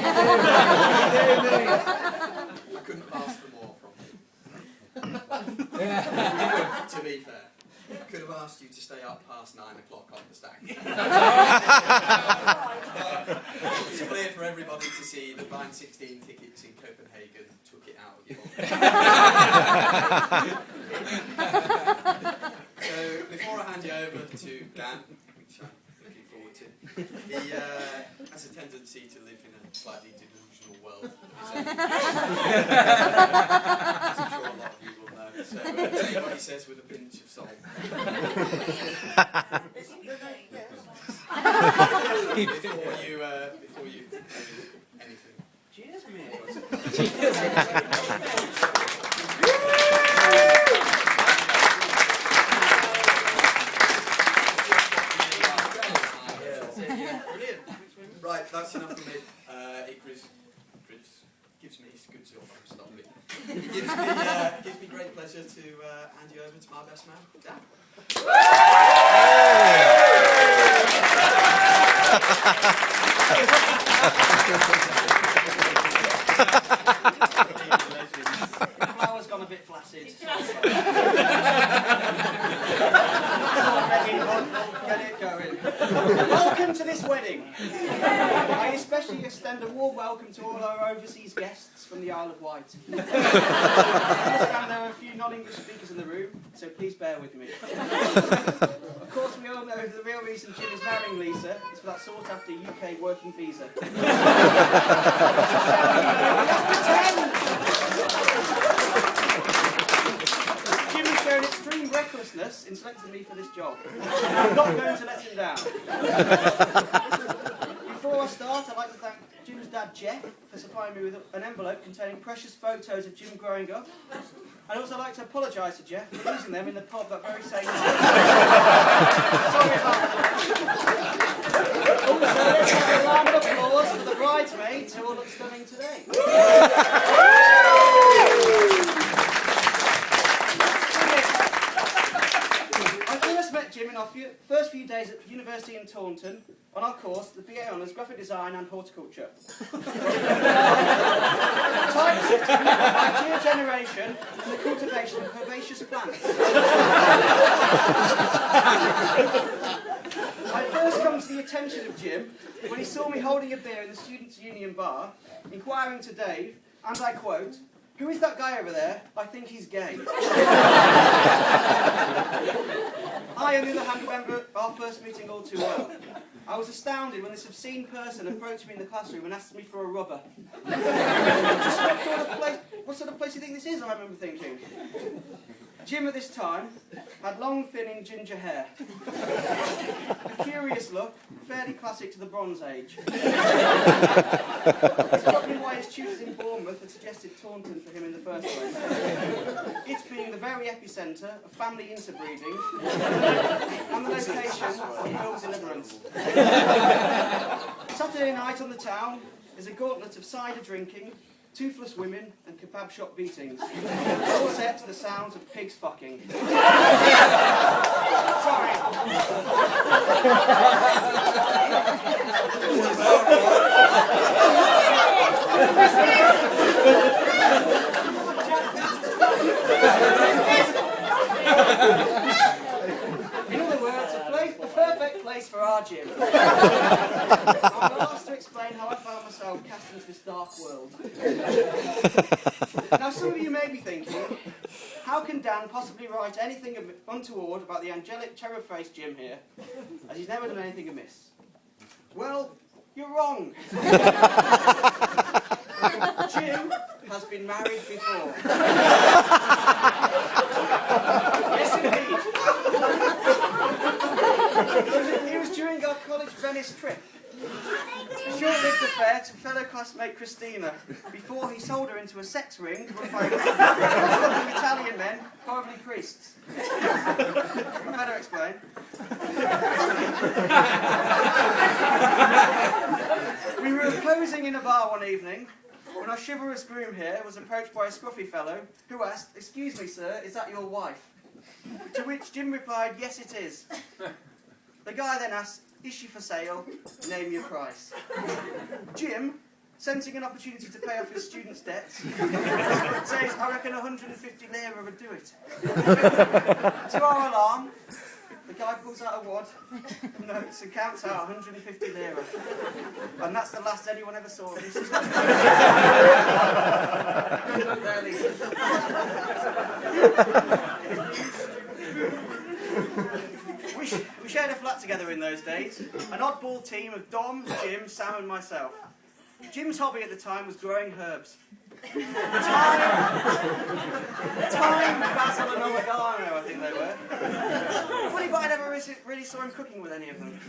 I couldn't have asked for more from you. To be fair, I could have asked you to stay up past 9 o'clock on the stack. It's clear for everybody to see that buying 16 tickets in Copenhagen took it out of you. So, before I hand you over to Dan, which I'm looking forward to, he has a tendency to live in a slightly delusional world. As I'm sure a lot of you will know. So, take what he says with a pinch of salt. Before you do anything. Cheers, mate. Brilliant. Right, that's enough for me. It gives me, it's good to stop it. It gives me great pleasure to hand you over to my best man, Dan. The flower's gone a bit flaccid. Get it going. Welcome to this wedding. I especially extend a warm welcome to all our overseas guests from the Isle of Wight. I understand there are a few non-English speakers in the room, so please bear with me. Of course, we all know the real reason Jim is marrying Lisa is for that sought-after UK working visa. Let's pretend! Jim has shown extreme recklessness in selecting me for this job. I'm not going to let him down. Before I start, I'd like to thank Jim's dad, Jeff, for supplying me with an envelope containing precious photos of Jim growing up. I'd also like to apologise to Jeff for losing them in the pub that very same night. Sorry about that. Also, let's have a round of applause for the bridesmaids who all look stunning today. I first met Jim in our first few days at university in Taunton on our course, the BA Honours Graphic Design and Horticulture. Type system, idea generation, and the cultivation of herbaceous plants. I first come to the attention of Jim when he saw me holding a beer in the Students' Union bar, inquiring to Dave, and I quote, "Who is that guy over there? I think he's gay." I, on the other hand, remember our first meeting all too well. I was astounded when this obscene person approached me in the classroom and asked me for a rubber. Just what sort of place do you think this is, I remember thinking. Jim at this time had long, thinning ginger hair. A curious look, fairly classic to the Bronze Age. It's probably why his tutors in Bournemouth had suggested Taunton for him in the first place. It being the very epicentre of family interbreeding and the location of film deliverance. Saturday night on the town is a gauntlet of cider drinking, toothless women and kebab shop beatings, all set to the sounds of pigs fucking. Sorry. In other words, a perfect place for our Jim. I'm asked to explain how I found myself cast into this dark world. Now, some of you may be thinking, how can Dan possibly write anything untoward about the angelic cherub-faced Jim here, as he's never done anything amiss? Well, you're wrong. Jim has been married before. Yes, indeed. It was during our college Venice trip. A short-lived affair to fellow classmate Christina, before he sold her into a sex ring run by fucking Italian men, probably priests. I better explain. We were posing in a bar one evening when our chivalrous groom here was approached by a scruffy fellow who asked, "Excuse me, sir, is that your wife?" To which Jim replied, "Yes, it is." The guy then asked, "Is she for sale? Name your price." Jim, sensing an opportunity to pay off his student's debts, says, I reckon 150 lira would do it. To our alarm, the guy pulls out a wad, notes and counts out 150 lira. And that's the last anyone ever saw of his sister. Good luck there, Lisa. We shared a flat together in those days, an oddball team of Dom, Jim, Sam and myself. Jim's hobby at the time was growing herbs. Thyme, basil and oregano, I think they were. Funny, but I never really saw him cooking with any of them.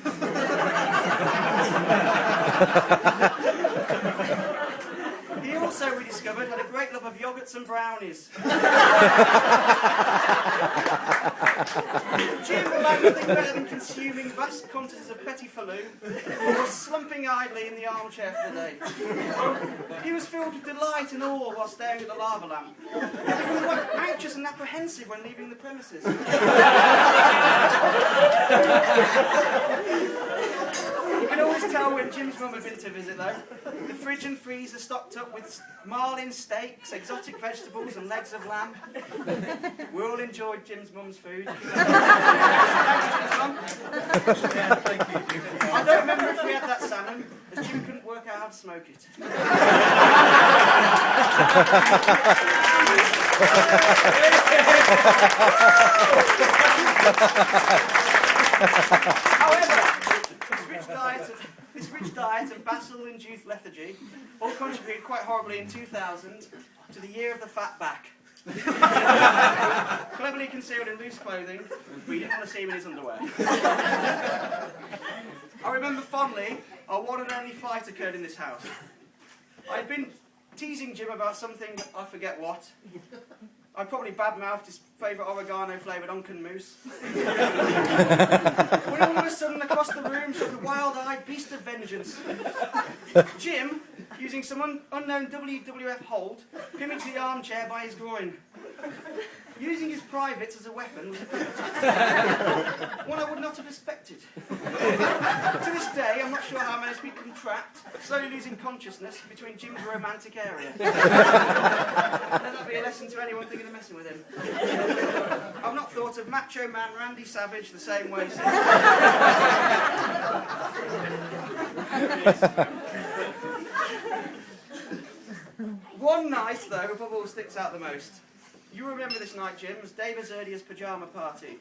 He also, we discovered, had a great love of yogurts and brownies. Jim liked nothing better than consuming vast quantities of petit falou or slumping idly in the armchair for the day. He was filled with delight and awe while staring at the lava lamp. He became quite anxious and apprehensive when leaving the premises. You can always tell when Jim's mum had been to visit, though. The fridge and freezer stocked up with marlin steaks, exotic vegetables and legs of lamb. We all enjoyed Jim's mum's food. Thank you, Jim's mum. Yeah, thank you. I don't remember if we had that salmon, as Jim couldn't work out how to smoke it. However, this rich diet and basil-induced lethargy all contributed quite horribly in 2000 to the year of the fat back. Cleverly concealed in loose clothing, we didn't want to see him in his underwear. I remember fondly our one and only fight occurred in this house. I'd been teasing Jim about something, I forget what. I probably badmouthed his favourite oregano-flavoured Unken Moose. When all of a sudden across the room shot a wild-eyed beast of vengeance. Jim, using some unknown WWF hold, pinned me to the armchair by his groin. Using his privates as a weapon was one I would not have expected. To this day, I'm not sure how I managed to become trapped, slowly losing consciousness between Jim's romantic area. Let that be a lesson to anyone thinking of messing with him. I've not thought of Macho Man Randy Savage the same way since. One night, though, above all sticks out the most. You remember this night, Jim, as Dave Azurdia's pyjama party.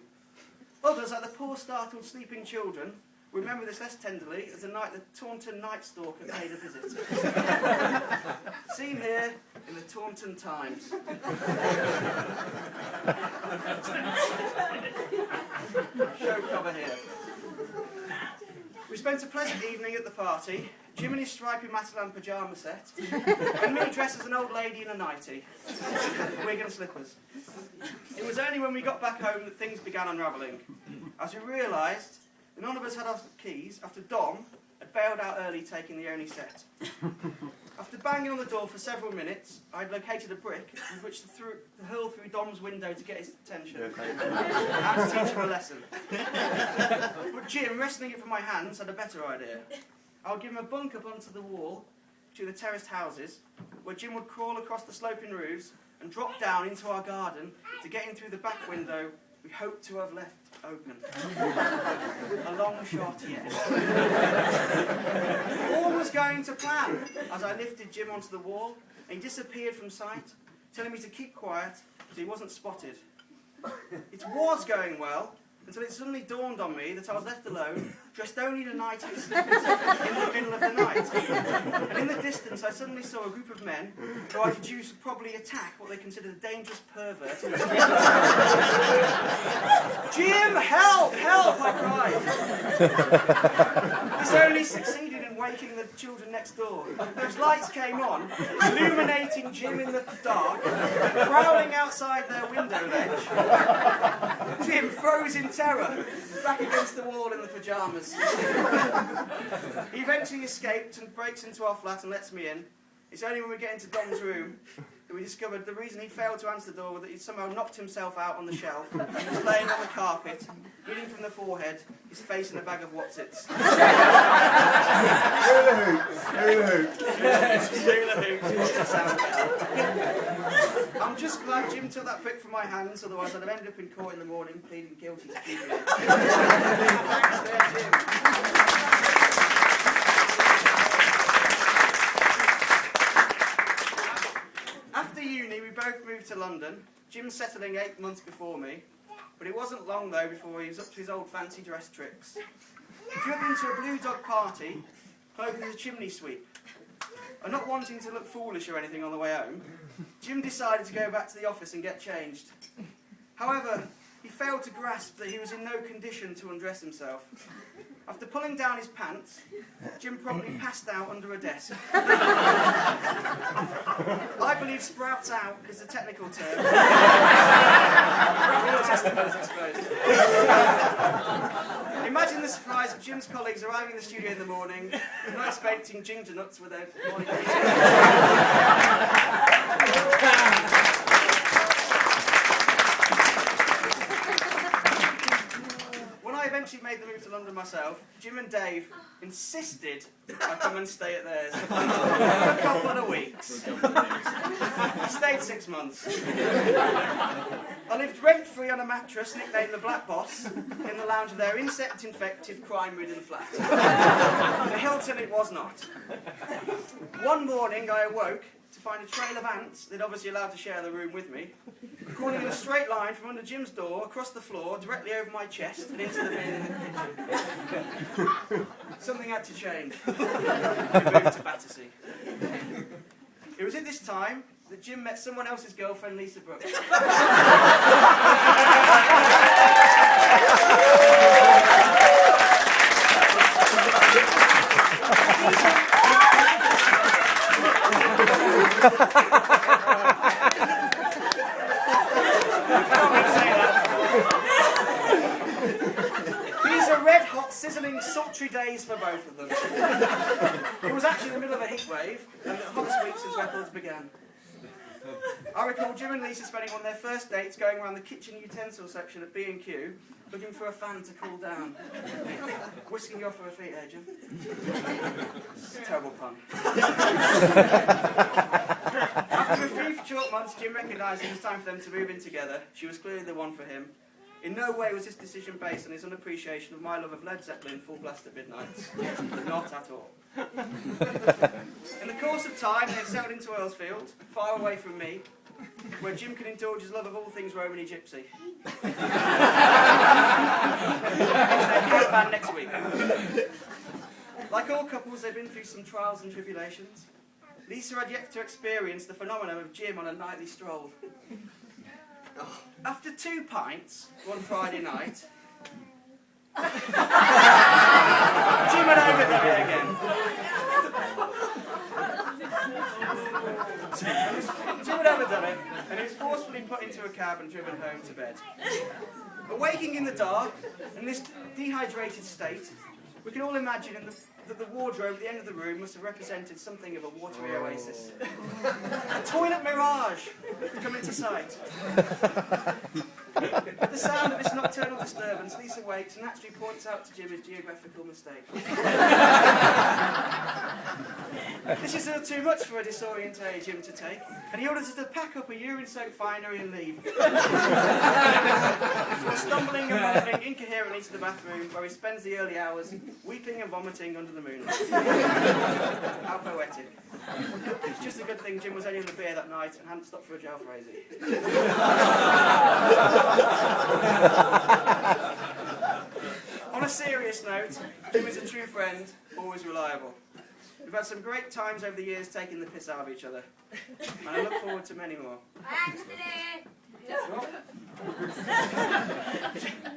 Others, like the poor startled sleeping children, remember this less tenderly as the night the Taunton Night Stalker paid a visit. Seen here in the Taunton Times. Show cover here. We spent a pleasant evening at the party, Jim in his stripy Matalan pyjama set, and me dressed as an old lady in a nightie, wig and slippers. It was only when we got back home that things began unravelling, as we realised that none of us had our keys after Dom had bailed out early taking the only set. After banging on the door for several minutes, I'd located a brick with which to hurl through Dom's window to get his attention, and to teach him a lesson. But Jim, wresting it from my hands, had a better idea. I would give him a bunk up onto the wall between the terraced houses, where Jim would crawl across the sloping roofs and drop down into our garden to get in through the back window we hoped to have left open. A long shot, yes. All was going to plan as I lifted Jim onto the wall and he disappeared from sight, telling me to keep quiet so he wasn't spotted. It was going well until it suddenly dawned on me that I was left alone, dressed only in a nightie and slippers in the middle of the night. And in the distance I suddenly saw a group of men who I deduced would probably attack what they considered a dangerous pervert. Jim, help! Help! I cried. This only succeeded in waking the children next door, whose lights came on, illuminating Jim in the dark, prowling outside their window ledge. Jim froze in terror, back against the wall in the pyjamas. He eventually escaped and breaks into our flat and lets me in. It's only when we get into Dom's room that we discovered the reason he failed to answer the door was that he'd somehow knocked himself out on the shelf and was laying on the carpet, bleeding from the forehead, his face in a bag of Wotsits. I'm just glad Jim took that prick from my hands, otherwise I'd have ended up in court in the morning pleading guilty to deviate. Thanks there, Jim. After uni, we both moved to London. Jim settling 8 months before me, but it wasn't long though before he was up to his old fancy dress tricks. He jumped into a Blue Dog party, hoping as a chimney sweep. And not wanting to look foolish or anything on the way home, Jim decided to go back to the office and get changed. However, he failed to grasp that he was in no condition to undress himself. After pulling down his pants, Jim promptly passed out under a desk. I believe sprouts out is the technical term. Testicles exposed. Imagine the surprise of Jim's colleagues arriving in the studio in the morning, not expecting ginger nuts with their morning When I eventually made the move to London myself, Jim and Dave insisted I come and stay at theirs for a couple of weeks. I stayed 6 months. I lived rent-free on a mattress nicknamed the Black Boss in the lounge of their insect-infected, crime-ridden flat. The Hilton it was not. One morning I awoke to find a trail of ants they'd obviously allowed to share the room with me, crawling in a straight line from under Jim's door, across the floor, directly over my chest and into the bin in the kitchen. Something had to change. We moved to Battersea. It was at this time that Jim met someone else's girlfriend, Lisa Brooks. These are red-hot, sizzling, sultry days for both of them. It was actually the middle of a heat wave, and the hottest week since records began. I recall Jim and Lisa spending one of their first dates going around the kitchen utensil section at B&Q, looking for a fan to cool down. Whisking you off of her feet, eh, Jim? Terrible pun. After a few short months, Jim recognised it was time for them to move in together. She was clearly the one for him. In no way was this decision based on his unappreciation of my love of Led Zeppelin full blast at midnight. Not at all. In the course of time, they settled into Earlsfield, far away from me, where Jim can indulge his love of all things Romany Gypsy. It's their caravan next week. Like all couples, they've been through some trials and tribulations. Lisa had yet to experience the phenomenon of Jim on a nightly stroll. After 2 pints, one Friday night, Jim had overdone it again. Jim had overdone it, and he was forcefully put into a cab and driven home to bed. Awaking in the dark, in this dehydrated state, we can all imagine that the wardrobe at the end of the room must have represented something of a watery oasis. A toilet mirage had come into sight. At the sound of this nocturnal disturbance, Lisa wakes and naturally points out to Jim his geographical mistake. This is too much for a disorientated Jim to take, and he orders us to pack up a urine-soaked finery and leave. Before stumbling and mumbling incoherently to the bathroom, where he spends the early hours weeping and vomiting under the moonlight. How poetic. It's just a good thing Jim was only in the beer that night and hadn't stopped for a jalfrezi. On a serious note, Jim is a true friend, always reliable. We've had some great times over the years taking the piss out of each other, and I look forward to many more.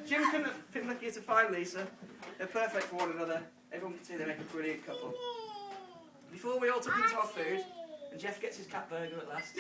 Jim couldn't have been luckier to find Lisa. They're perfect for one another. Everyone can see they make a brilliant couple. Before we all took into our food, and Jeff gets his cat burger at last.